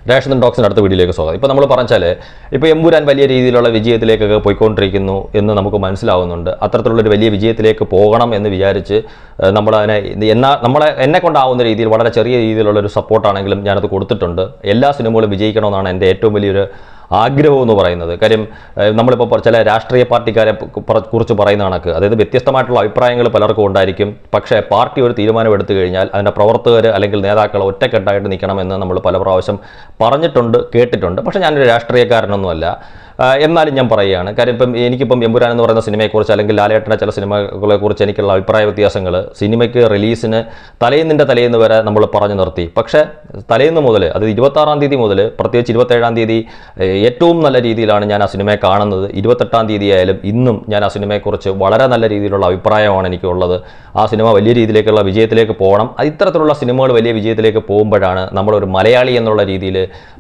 Ration ടോക്സിൻ്റെ അടുത്ത വീഡിയോയിലേക്ക് സ്വാഗതം. ഇപ്പോൾ നമ്മൾ പറഞ്ഞാൽ ഇപ്പോൾ എമ്പുരാൻ വലിയ രീതിയിലുള്ള വിജയത്തിലേക്കൊക്കെ പോയിക്കൊണ്ടിരിക്കുന്നു എന്ന് നമുക്ക് മനസ്സിലാവുന്നുണ്ട്. അത്തരത്തിലുള്ളൊരു വലിയ വിജയത്തിലേക്ക് പോകണം എന്ന് വിചാരിച്ച് എന്നെ കൊണ്ടാവുന്ന രീതിയിൽ വളരെ ചെറിയ രീതിയിലുള്ളൊരു സപ്പോർട്ടാണെങ്കിലും ഞാനത് കൊടുത്തിട്ടുണ്ട്. എല്ലാ സിനിമകളും വിജയിക്കണമെന്നാണ് എൻ്റെ ഏറ്റവും വലിയൊരു ആഗ്രഹം എന്ന് പറയുന്നത്. കാര്യം നമ്മളിപ്പോൾ ചില രാഷ്ട്രീയ പാർട്ടിക്കാരെ കുറിച്ച് പറയുന്ന കണക്ക്, അതായത് വ്യത്യസ്തമായിട്ടുള്ള അഭിപ്രായങ്ങൾ പലർക്കും ഉണ്ടായിരിക്കും. പക്ഷേ പാർട്ടി ഒരു തീരുമാനം എടുത്തു കഴിഞ്ഞാൽ അതിൻ്റെ പ്രവർത്തകർ അല്ലെങ്കിൽ നേതാക്കൾ ഒറ്റക്കെട്ടായിട്ട് നിൽക്കണമെന്ന് നമ്മൾ പല പ്രാവശ്യം പറഞ്ഞിട്ടുണ്ട്, കേട്ടിട്ടുണ്ട്. പക്ഷേ ഞാനൊരു രാഷ്ട്രീയക്കാരനൊന്നുമല്ല. എന്നാലും ഞാൻ പറയുകയാണ്. കാര്യം എനിക്കിപ്പം എമ്പുരാൻ എന്ന് പറയുന്ന സിനിമയെക്കുറിച്ച് അല്ലെങ്കിൽ ലാലേട്ടൻ്റെ ചില സിനിമകളെക്കുറിച്ച് എനിക്കുള്ള അഭിപ്രായ വ്യത്യാസങ്ങൾ സിനിമയ്ക്ക് റിലീസിന് തലേന്ന് വരെ നമ്മൾ പറഞ്ഞു നിർത്തി. പക്ഷേ തലേന്ന് മുതൽ, അത് 26-ാം തീയതി മുതൽ, പ്രത്യേകിച്ച് 27-ാം തീയതി ഏറ്റവും നല്ല രീതിയിലാണ് ഞാൻ ആ സിനിമയെ കാണുന്നത്. 28-ാം തീയതി ആയാലും ഇന്നും ഞാൻ ആ സിനിമയെക്കുറിച്ച് വളരെ നല്ല രീതിയിലുള്ള അഭിപ്രായമാണ് എനിക്കുള്ളത്. ആ സിനിമ വലിയ രീതിയിലേക്കുള്ള വിജയത്തിലേക്ക് പോകണം. ഇത്തരത്തിലുള്ള സിനിമകൾ വലിയ വിജയത്തിലേക്ക് പോകുമ്പോഴാണ് നമ്മളൊരു മലയാളി എന്നുള്ള രീതിയിൽ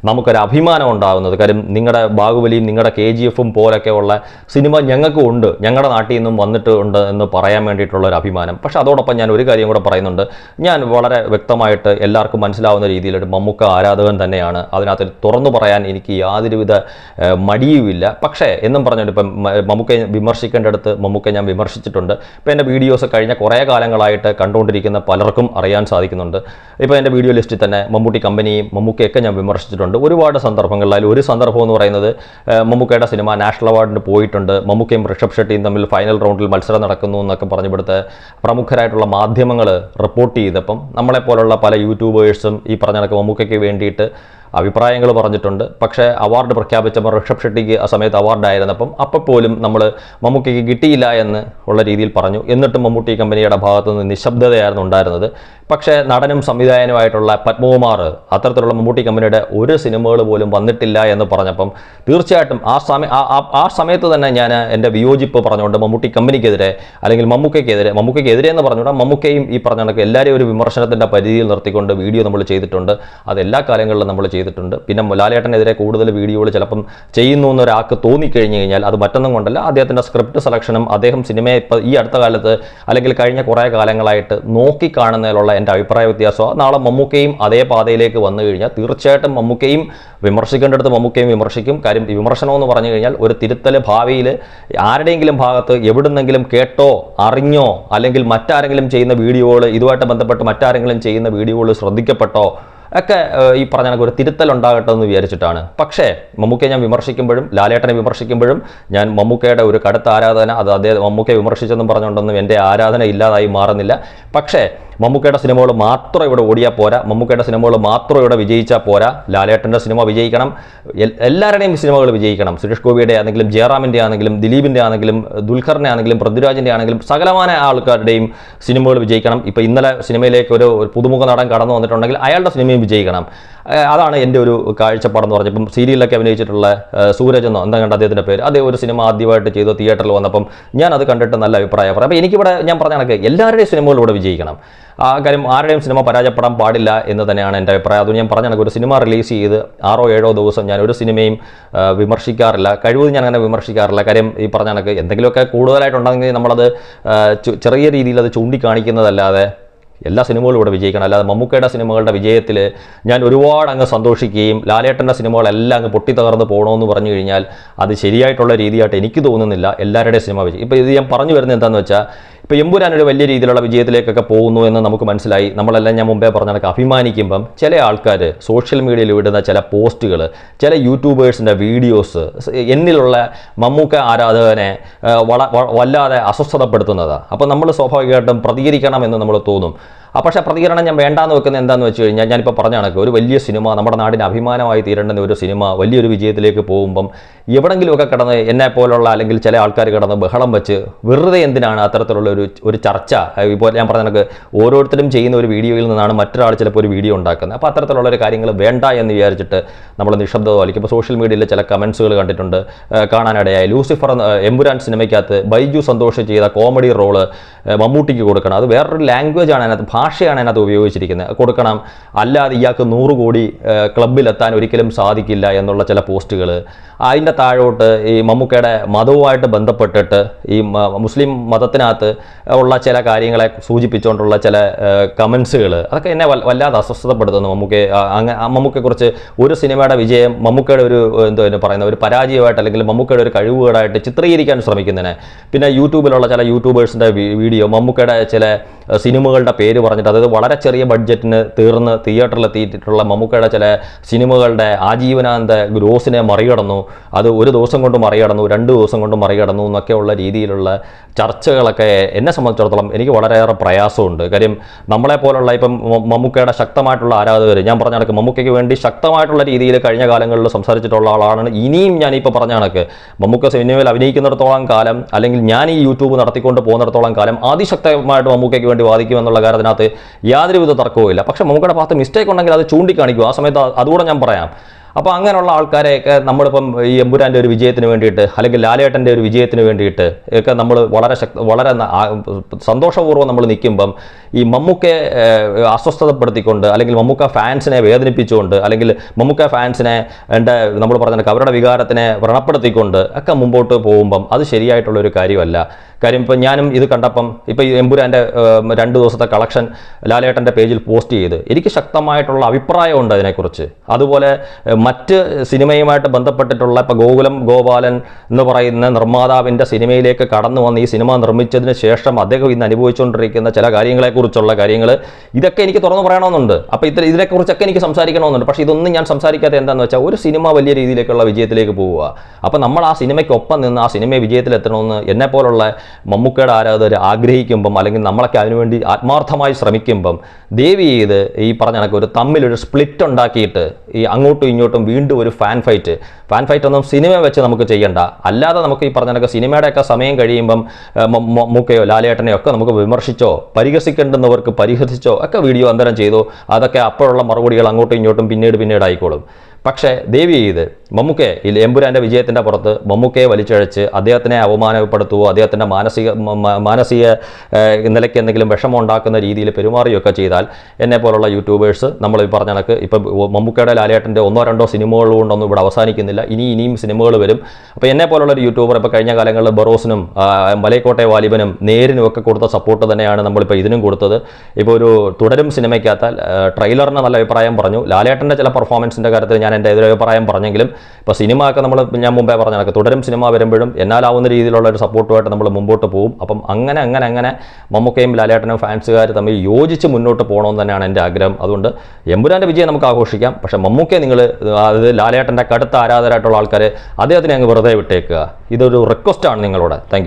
നമുക്കൊരു അഭിമാനം ഉണ്ടാകുന്നത്. കാര്യം നിങ്ങളുടെ ബാഹുബലിയും നിങ്ങളുടെ KGF പോലൊക്കെ ഉള്ള സിനിമ ഞങ്ങൾക്കും ഉണ്ട്, ഞങ്ങളുടെ നാട്ടിൽ നിന്നും വന്നിട്ടുണ്ട് എന്ന് പറയാൻ വേണ്ടിയിട്ടുള്ള ഒരു അഭിമാനം. പക്ഷേ അതോടൊപ്പം ഞാൻ ഒരു കാര്യം കൂടെ പറയുന്നുണ്ട്. ഞാൻ വളരെ വ്യക്തമായിട്ട് എല്ലാവർക്കും മനസ്സിലാവുന്ന രീതിയിലൊരു മമ്മൂക്ക ആരാധകൻ തന്നെയാണ്. അതിനകത്ത് തുറന്നു പറയാൻ എനിക്ക് യാതൊരുവിധ മടിയുമില്ല. പക്ഷേ എന്നും പറഞ്ഞിട്ട് ഇപ്പം മമ്മൂക്കയെ വിമർശിക്കേണ്ട അടുത്ത് മമ്മൂക്കയെ ഞാൻ വിമർശിച്ചിട്ടുണ്ട്. ഇപ്പം എൻ്റെ വീഡിയോസ് കഴിഞ്ഞ കുറേ കാലങ്ങളായിട്ട് കണ്ടുകൊണ്ടിരിക്കുന്ന പലർക്കും അറിയാൻ സാധിക്കുന്നുണ്ട്. ഇപ്പോൾ എൻ്റെ വീഡിയോ ലിസ്റ്റിൽ തന്നെ മമ്മൂട്ടി കമ്പനിയും മമ്മൂക്കയൊക്കെ ഞാൻ വിമർശിച്ചിട്ടുണ്ട് ഒരുപാട് സന്ദർഭങ്ങളിൽ. അതിൽ ഒരു സന്ദർഭം എന്ന് പറയുന്നത് മമ്മൂക്കയുടെ സിനിമ നാഷണൽ അവാർഡിന് പോയിട്ടുണ്ട്, മമ്മൂക്കയും ഋഷഭ് ഷെട്ടിയും തമ്മിൽ ഫൈനൽ റൗണ്ടിൽ മത്സരം നടക്കുന്നു എന്നൊക്കെ പറഞ്ഞിവിടുത്തെ പ്രമുഖരായിട്ടുള്ള മാധ്യമങ്ങൾ റിപ്പോർട്ട് ചെയ്തപ്പം നമ്മളെപ്പോലുള്ള പല യൂട്യൂബേഴ്സും ഈ പറഞ്ഞ കണക്ക് മമ്മൂക്കയ്ക്ക് വേണ്ടിയിട്ട് അഭിപ്രായങ്ങൾ പറഞ്ഞിട്ടുണ്ട്. പക്ഷേ അവാർഡ് പ്രഖ്യാപിച്ചപ്പോൾ ഋഷഭ് ഷെട്ടിക്ക് ആ സമയത്ത് അവാർഡായിരുന്നപ്പം അപ്പോൾ പോലും നമ്മൾ മമ്മൂക്കയ്ക്ക് കിട്ടിയില്ല എന്ന് ഉള്ള രീതിയിൽ പറഞ്ഞു. എന്നിട്ടും മമ്മൂട്ടി കമ്പനിയുടെ ഭാഗത്തു നിന്ന് നിശബ്ദതയായിരുന്നു ഉണ്ടായിരുന്നത്. പക്ഷേ നടനും സംവിധായകനുമായിട്ടുള്ള പത്മകുമാർ അത്തരത്തിലുള്ള മമ്മൂട്ടി കമ്പനിയുടെ ഒരു സിനിമകൾ പോലും വന്നിട്ടില്ല എന്ന് പറഞ്ഞപ്പം തീർച്ചയായിട്ടും ആ സമയത്ത് തന്നെ ഞാൻ എൻ്റെ വിയോജിപ്പ് പറഞ്ഞുകൊണ്ട് മമ്മൂട്ടി കമ്പനിക്കെതിരെ അല്ലെങ്കിൽ മമ്മൂക്കയ്ക്കെതിരെ എന്ന് പറഞ്ഞുകൊണ്ട് മമ്മൂക്കയും ഈ പറഞ്ഞ കണക്ക് എല്ലാവരെയും ഒരു വിമർശനത്തിൻ്റെ പരിധിയിൽ നിർത്തിക്കൊണ്ട് വീഡിയോ നമ്മൾ ചെയ്തിട്ടുണ്ട്. അത് എല്ലാ കാലങ്ങളിലും നമ്മൾ ചെയ്തിട്ടുണ്ട്. പിന്നെ ലാലേട്ടനെതിരെ കൂടുതൽ വീഡിയോകൾ ചിലപ്പം ചെയ്യുന്നു എന്നൊരാൾക്ക് തോന്നിക്കഴിഞ്ഞു കഴിഞ്ഞാൽ അത് മറ്റൊന്നും കൊണ്ടല്ല, അദ്ദേഹത്തിൻ്റെ സ്ക്രിപ്റ്റ് സെലക്ഷനും അദ്ദേഹം സിനിമയെ ഇപ്പോൾ ഈ അടുത്ത കാലത്ത് അല്ലെങ്കിൽ കഴിഞ്ഞ കുറേ കാലങ്ങളായിട്ട് നോക്കിക്കാണുന്നതിലുള്ള എൻ്റെ അഭിപ്രായ വ്യത്യാസമാണ്. നാളെ മമ്മൂക്കയും അതേ പാതയിലേക്ക് വന്നു കഴിഞ്ഞാൽ തീർച്ചയായിട്ടും മമ്മൂക്കയും വിമർശിക്കേണ്ടടുത്ത് മമ്മൂക്കയും വിമർശിക്കും. കാര്യം വിമർശനം എന്ന് പറഞ്ഞു കഴിഞ്ഞാൽ ഒരു തിരുത്തൽ ഭാവിയിൽ ആരുടെയെങ്കിലും ഭാഗത്ത് എവിടുന്നെങ്കിലും കേട്ടോ അറിഞ്ഞോ അല്ലെങ്കിൽ മറ്റാരെങ്കിലും ചെയ്യുന്ന വീഡിയോകൾ ഇതുമായിട്ട് ബന്ധപ്പെട്ട് മറ്റാരെങ്കിലും ചെയ്യുന്ന വീഡിയോകൾ ശ്രദ്ധിക്കപ്പെട്ടോ ഒക്കെ ഈ പറഞ്ഞ ഒരു തിരുത്തൽ ഉണ്ടാകട്ടെ എന്ന് വിചാരിച്ചിട്ടാണ്. പക്ഷേ മമ്മൂക്കയെ ഞാൻ വിമർശിക്കുമ്പോഴും ലാലേട്ടനെ വിമർശിക്കുമ്പോഴും ഞാൻ മമ്മൂക്കയുടെ ഒരു കടുത്ത ആരാധന, അത് അദ്ദേഹം മമ്മൂക്കയെ വിമർശിച്ചെന്നും പറഞ്ഞുകൊണ്ടൊന്നും എൻ്റെ ആരാധന ഇല്ലാതായി മാറുന്നില്ല. പക്ഷേ മമ്മൂക്കയുടെ സിനിമകൾ മാത്രം ഇവിടെ ഓടിയാൽ പോരാ, മമ്മൂക്കയുടെ സിനിമകൾ മാത്രം ഇവിടെ വിജയിച്ചാൽ പോരാ. ലാലേട്ടൻ്റെ സിനിമ വിജയിക്കണം, എല്ലാവരുടെയും സിനിമകൾ വിജയിക്കണം. സുരേഷ് ഗോപിയുടെ ആണെങ്കിലും ജയറാമിൻ്റെ ആണെങ്കിലും ദിലീപിൻ്റെ ആണെങ്കിലും ദുൽഖറിൻ്റെ ആണെങ്കിലും പൃഥ്വിരാജിൻ്റെ ആണെങ്കിലും സകലമായ ആൾക്കാരുടെയും സിനിമകൾ വിജയിക്കണം. ഇപ്പോൾ ഇന്നലെ സിനിമയിലേക്ക് ഒരു പുതുമുഖ നടൻ കടന്നു വന്നിട്ടുണ്ടെങ്കിൽ അയാളുടെ സിനിമയും വിജയിക്കണം. അതാണ് എൻ്റെ ഒരു കാഴ്ചപ്പാടെന്ന് പറഞ്ഞപ്പം സീരിയലിലൊക്കെ അഭിനയിച്ചിട്ടുള്ള സൂരജ് എന്നോ എന്താ കണ്ട അദ്ദേഹത്തിൻ്റെ പേര്, അതേ ഒരു സിനിമ ആദ്യമായിട്ട് ചെയ്ത് തിയേറ്ററിൽ വന്നപ്പം ഞാൻ അത് കണ്ടിട്ട് നല്ല അഭിപ്രായം പറയാം. അപ്പോൾ എനിക്കിവിടെ ഞാൻ പറഞ്ഞ കണക്ക് എല്ലാവരുടെയും സിനിമകൾ ഇവിടെ വിജയിക്കണം. ആ കാര്യം ആരുടെയും സിനിമ പരാജയപ്പെടാൻ പാടില്ല എന്ന് തന്നെയാണ് എൻ്റെ അഭിപ്രായം. അത് ഞാൻ പറഞ്ഞ കണക്ക് ഒരു സിനിമ റിലീസ് ചെയ്ത് 6-7 ദിവസം ഞാൻ ഒരു സിനിമയും വിമർശിക്കാറില്ല, കഴിവതും ഞാൻ അങ്ങനെ വിമർശിക്കാറില്ല. കാര്യം ഈ പറഞ്ഞ കണക്ക് എന്തെങ്കിലുമൊക്കെ കൂടുതലായിട്ടുണ്ടെങ്കിൽ നമ്മളത് ചെറിയ രീതിയിൽ അത് ചൂണ്ടിക്കാണിക്കുന്നതല്ലാതെ എല്ലാ സിനിമകളും ഇവിടെ വിജയിക്കണം. അല്ലാതെ മമ്മൂക്കയുടെ സിനിമകളുടെ വിജയത്തിൽ ഞാൻ ഒരുപാട് അങ്ങ് സന്തോഷിക്കുകയും ലാലേട്ടൻ്റെ സിനിമകളെല്ലാം അങ്ങ് പൊട്ടിത്തകർന്ന് പോകണമെന്ന് പറഞ്ഞു കഴിഞ്ഞാൽ അത് ശരിയായിട്ടുള്ള രീതിയായിട്ട് എനിക്ക് തോന്നുന്നില്ല. എല്ലാവരുടെയും സിനിമ വിജയം. ഇപ്പോൾ ഇത് ഞാൻ പറഞ്ഞു വരുന്നത് എന്താണെന്ന് വെച്ചാൽ ഇപ്പോൾ എമ്പുരാൻ ഒരു വലിയ രീതിയിലുള്ള വിജയത്തിലേക്കൊക്കെ പോകുന്നു എന്ന് നമുക്ക് മനസ്സിലായി. നമ്മളെല്ലാം ഞാൻ മുമ്പേ പറഞ്ഞ കണക്ക് അഭിമാനിക്കുമ്പം ചില ആൾക്കാർ സോഷ്യൽ മീഡിയയിൽ വിടുന്ന ചില പോസ്റ്റുകൾ, ചില യൂട്യൂബേഴ്സിൻ്റെ വീഡിയോസ് എന്നിലുള്ള മമ്മൂക്ക ആരാധകനെ വല്ലാതെ അസ്വസ്ഥതപ്പെടുത്തുന്നതാണ്. അപ്പോൾ നമ്മൾ സ്വാഭാവികമായിട്ടും പ്രതികരിക്കണമെന്ന് നമ്മൾ തോന്നും. പക്ഷേ പ്രതികരണം ഞാൻ വേണ്ടാന്ന് വെക്കുന്നത് എന്താണെന്ന് വെച്ച് കഴിഞ്ഞാൽ ഞാനിപ്പോൾ പറഞ്ഞ കണക്ക് ഒരു വലിയ സിനിമ, നമ്മുടെ നാടിന് അഭിമാനമായി തീരേണ്ടുന്ന ഒരു സിനിമ വലിയൊരു വിജയത്തിലേക്ക് പോകുമ്പം എവിടെങ്കിലുമൊക്കെ കിടന്ന് എന്നെ പോലുള്ള അല്ലെങ്കിൽ ചില ആൾക്കാർ കിടന്ന് ബഹളം വെച്ച് വെറുതെ എന്തിനാണ് അത്തരത്തിലുള്ള ഒരു ചർച്ച. ഇപ്പോൾ ഞാൻ പറഞ്ഞ കണക്ക് ഓരോരുത്തരും ചെയ്യുന്ന ഒരു വീഡിയോയിൽ നിന്നാണ് മറ്റൊരാൾ ചിലപ്പോൾ ഒരു വീഡിയോ ഉണ്ടാക്കുന്നത്. അപ്പോൾ അത്തരത്തിലുള്ളൊരു കാര്യങ്ങൾ വേണ്ട എന്ന് വിചാരിച്ചിട്ട് നമ്മൾ നിശബ്ദത പാലിക്കും. ഇപ്പോൾ സോഷ്യൽ മീഡിയയിൽ ചില കമൻസുകൾ കണ്ടിട്ടുണ്ട്, കാണാനിടയായി. ലൂസിഫർ എമ്പുരാൻ സിനിമയ്ക്കകത്ത് ബൈജു സന്തോഷ് ചെയ്ത കോമഡി റോള് മമ്മൂട്ടിക്ക് കൊടുക്കണം. അത് വേറൊരു ലാംഗ്വേജ് ആണ്, അതിനകത്ത് ഭാഷയാണ് അതിനകത്ത് ഉപയോഗിച്ചിരിക്കുന്നത്. കൊടുക്കണം, അല്ലാതെ ഇയാൾക്ക് 100 കോടി ക്ലബിലെത്താൻ ഒരിക്കലും സാധിക്കില്ല എന്നുള്ള ചില പോസ്റ്റുകൾ. അതിൻ്റെ താഴോട്ട് ഈ മമ്മൂക്കയുടെ മതവുമായിട്ട് ബന്ധപ്പെട്ടിട്ട് ഈ മുസ്ലിം മതത്തിനകത്ത് ഉള്ള ചില കാര്യങ്ങളെ സൂചിപ്പിച്ചുകൊണ്ടുള്ള ചില കമൻസുകൾ, അതൊക്കെ എന്നെ വല്ലാതെ അസ്വസ്ഥതപ്പെടുത്തുന്നു. മമ്മൂക്കയെക്കുറിച്ച് ഒരു സിനിമയുടെ വിജയം മമ്മൂക്കയുടെ ഒരു എന്തോ പറയുന്ന ഒരു പരാജയമായിട്ട് അല്ലെങ്കിൽ മമ്മൂക്കയുടെ ഒരു കഴിവുകേടായിട്ട് ചിത്രീകരിക്കാൻ ശ്രമിക്കുന്നതിന്. പിന്നെ യൂട്യൂബിലുള്ള ചില യൂട്യൂബേഴ്സിൻ്റെ വീഡിയോ മമ്മൂക്കയുടെ ചില സിനിമകളുടെ പേര് പറഞ്ഞിട്ട്, അതായത് വളരെ ചെറിയ ബഡ്ജറ്റിന് തീർന്ന് തിയേറ്ററിലെത്തിയിട്ടുള്ള മമ്മൂക്കയുടെ ചില സിനിമകളുടെ ആജീവനാന്ത ഗ്രോസിനെ മറികടന്നു, അത് ഒരു ദിവസം കൊണ്ട് മറികടന്നു, 2 ദിവസം കൊണ്ട് മറികടന്നു എന്നൊക്കെയുള്ള രീതിയിലുള്ള ചർച്ചകളൊക്കെ എന്നെ സംബന്ധിച്ചിടത്തോളം എനിക്ക് വളരെയേറെ പ്രയാസമുണ്ട്. കാര്യം നമ്മളെപ്പോലുള്ള ഇപ്പം മമ്മൂക്കയുടെ ശക്തമായിട്ടുള്ള ആരാധകർ, ഞാൻ പറഞ്ഞ കണക്ക് മമ്മൂക്കയ്ക്ക് വേണ്ടി ശക്തമായിട്ടുള്ള രീതിയിൽ കഴിഞ്ഞ കാലങ്ങളിൽ സംസാരിച്ചിട്ടുള്ള ആളാണ്. ഇനിയും ഞാനിപ്പോൾ പറഞ്ഞ കണക്ക് മമ്മൂക്ക സിനിമയിൽ അഭിനയിക്കുന്നിടത്തോളം കാലം, അല്ലെങ്കിൽ ഞാൻ ഈ യൂട്യൂബ് നടത്തിക്കൊണ്ട് പോകുന്നിടത്തോളം കാലം അതിശക്തമായിട്ട് മമ്മൂക്കയ്ക്ക് വേണ്ടി വാദിക്കുമെന്നുള്ള കാര്യത്തിനകത്ത് യാതൊരുവിധ തർക്കവും ഇല്ല. പക്ഷേ മമ്മൂക്കയുടെ ഭാഗത്ത് മിസ്റ്റേക്ക് ഉണ്ടെങ്കിൽ അത് ചൂണ്ടിക്കാണിക്കും. ആ സമയത്ത് അതുകൂടെ ഞാൻ പറയാം. അപ്പോൾ അങ്ങനെയുള്ള ആൾക്കാരെയൊക്കെ നമ്മളിപ്പം ഈ എമ്പുരാൻ്റെ ഒരു വിജയത്തിന് വേണ്ടിയിട്ട് അല്ലെങ്കിൽ ലാലേട്ടൻ്റെ ഒരു വിജയത്തിന് വേണ്ടിയിട്ട് ഒക്കെ നമ്മൾ വളരെ സന്തോഷപൂർവ്വം നമ്മൾ നിൽക്കുമ്പം ഈ മമ്മൂക്കയെ അസ്വസ്ഥതപ്പെടുത്തിക്കൊണ്ട് അല്ലെങ്കിൽ മമ്മൂക്ക ഫാൻസിനെ വേദനിപ്പിച്ചുകൊണ്ട് അല്ലെങ്കിൽ മമ്മൂക്ക ഫാൻസിനെ നമ്മൾ പറഞ്ഞ അവരുടെ വികാരത്തിനെ വ്രണപ്പെടുത്തിക്കൊണ്ട് ഒക്കെ മുമ്പോട്ട് പോകുമ്പം അത് ശരിയായിട്ടുള്ളൊരു കാര്യമല്ല. കാര്യം ഇപ്പം ഞാനും ഇത് കണ്ടപ്പം ഇപ്പോൾ ഈ എമ്പുരാൻ്റെ 2 ദിവസത്തെ കളക്ഷൻ ലാലേട്ടൻ്റെ പേജിൽ പോസ്റ്റ് ചെയ്ത് എനിക്ക് ശക്തമായിട്ടുള്ള അഭിപ്രായമുണ്ട് അതിനെക്കുറിച്ച്. അതുപോലെ മറ്റ് സിനിമയുമായിട്ട് ബന്ധപ്പെട്ടിട്ടുള്ള ഇപ്പോൾ ഗോപാലൻ എന്ന് പറയുന്ന നിർമ്മാതാവിൻ്റെ സിനിമയിലേക്ക് കടന്നു വന്ന് ഈ സിനിമ നിർമ്മിച്ചതിന് ശേഷം അദ്ദേഹം ഇന്ന് അനുഭവിച്ചുകൊണ്ടിരിക്കുന്ന ചില കാര്യങ്ങളെക്കുറിച്ചുള്ള കാര്യങ്ങൾ ഇതൊക്കെ എനിക്ക് തുറന്നു പറയണമെന്നുണ്ട്. അപ്പോൾ ഇതിനെക്കുറിച്ചൊക്കെ എനിക്ക് സംസാരിക്കണമെന്നുണ്ട്. പക്ഷേ ഇതൊന്നും ഞാൻ സംസാരിക്കാതെ എന്താണെന്ന് വെച്ചാൽ ഒരു സിനിമ വലിയ രീതിയിലേക്കുള്ള വിജയത്തിലേക്ക് പോവുക. അപ്പോൾ നമ്മൾ ആ സിനിമയ്ക്കൊപ്പം നിന്ന് ആ സിനിമയെ വിജയത്തിലെത്തണമെന്ന് എന്നെപ്പോലുള്ള മമ്മൂക്കയുടെ ആരാധകർ ആഗ്രഹിക്കുമ്പം അല്ലെങ്കിൽ നമ്മളൊക്കെ അതിനുവേണ്ടി ആത്മാർത്ഥമായി ശ്രമിക്കുമ്പം ദയവ് ചെയ്ത് ഈ പറഞ്ഞ കണക്ക് ഒരു തമ്മിലൊരു സ്പ്ലിറ്റ് ഉണ്ടാക്കിയിട്ട് ഈ അങ്ങോട്ടും ഇങ്ങോട്ടും വീണ്ടും ഒരു ഫാൻ ഫൈറ്റ് ഒന്നും സിനിമ വെച്ച് നമുക്ക് ചെയ്യണ്ട. അല്ലാതെ നമുക്ക് ഈ പറഞ്ഞ കണക്ക് സിനിമയുടെയൊക്കെ സമയം കഴിയുമ്പം മമ്മൂക്കയോ ലാലേട്ടനെയോ ഒക്കെ നമുക്ക് വിമർശിച്ചോ പരിഹസിക്കേണ്ടുന്നവർക്ക് പരിഹസിച്ചോ ഒക്കെ വീഡിയോ അന്തരം ചെയ്തോ അതൊക്കെ അപ്പോഴുള്ള മറുപടികൾ അങ്ങോട്ടും ഇങ്ങോട്ടും പിന്നീട് ആയിക്കോളും. പക്ഷേ ദയവ് ചെയ്ത് മമ്മൂക്കയെ ഈ എമ്പുരാൻ്റെ വിജയത്തിൻ്റെ പുറത്ത് മമ്മൂക്കയെ വലിച്ചഴച്ച് അദ്ദേഹത്തിനെ അവമാനപ്പെടുത്തുകയോ അദ്ദേഹത്തിൻ്റെ മാനസിക നിലയ്ക്ക് എന്തെങ്കിലും വിഷമം ഉണ്ടാക്കുന്ന രീതിയിൽ പെരുമാറുകയൊക്കെ ചെയ്താൽ എന്നെപ്പോലുള്ള യൂട്യൂബേഴ്സ് നമ്മൾ ഈ പറഞ്ഞ കണക്ക് ഇപ്പം മമ്മൂക്കയുടെ ലാലേട്ടൻ്റെ 1-2 സിനിമകൾ കൊണ്ടൊന്നും ഇവിടെ അവസാനിക്കുന്നില്ല. ഇനിയും സിനിമകൾ വരും. അപ്പോൾ എന്നെപ്പോലുള്ളൊരു യൂട്യൂബർ ഇപ്പോൾ കഴിഞ്ഞ കാലങ്ങളിൽ ബറോസിനും മലൈക്കോട്ടെ വാലിബനും നേരിനും ഒക്കെ കൊടുത്ത സപ്പോർട്ട് തന്നെയാണ് നമ്മളിപ്പോൾ ഇതിനും കൊടുത്തത്. ഇപ്പോൾ ഒരു തുടരും സിനിമയ്ക്കകത്ത് ട്രെയിലറിന് നല്ല അഭിപ്രായം പറഞ്ഞു. ലാലേട്ടൻ്റെ ചില പെർഫോമൻസിൻ്റെ കാര്യത്തിൽ ഞാൻ എൻ്റെ എതിരഭിപ്രായം പറഞ്ഞെങ്കിലും ഇപ്പോൾ സിനിമ ഒക്കെ ഞാൻ മുമ്പേ പറഞ്ഞ കണക്ക് തുടരും സിനിമ വരുമ്പോഴും എന്നാലാവുന്ന രീതിയിലുള്ള ഒരു സപ്പോർട്ടുമായിട്ട് നമ്മൾ മുമ്പോട്ട് പോകും. അപ്പം അങ്ങനെ മമ്മൂക്കയും ലാലേട്ടനും ഫാൻസുകാർ തമ്മിൽ യോജിച്ച് മുന്നോട്ട് പോകണമെന്ന് തന്നെയാണ് എൻ്റെ ആഗ്രഹം. അതുകൊണ്ട് എമ്പുരാൻ്റെ വിജയം നമുക്ക് ആഘോഷിക്കാം. പക്ഷേ മമ്മൂക്കയെ നിങ്ങൾ അത് ലാലേട്ടൻ്റെ കടുത്ത ആരാധകരായിട്ടുള്ള ആൾക്കാർ അദ്ദേഹത്തിനെ അങ്ങ് വെറുതെ വിട്ടേക്കുക. ഇതൊരു റിക്വസ്റ്റാണ് നിങ്ങളോട്. Thank you.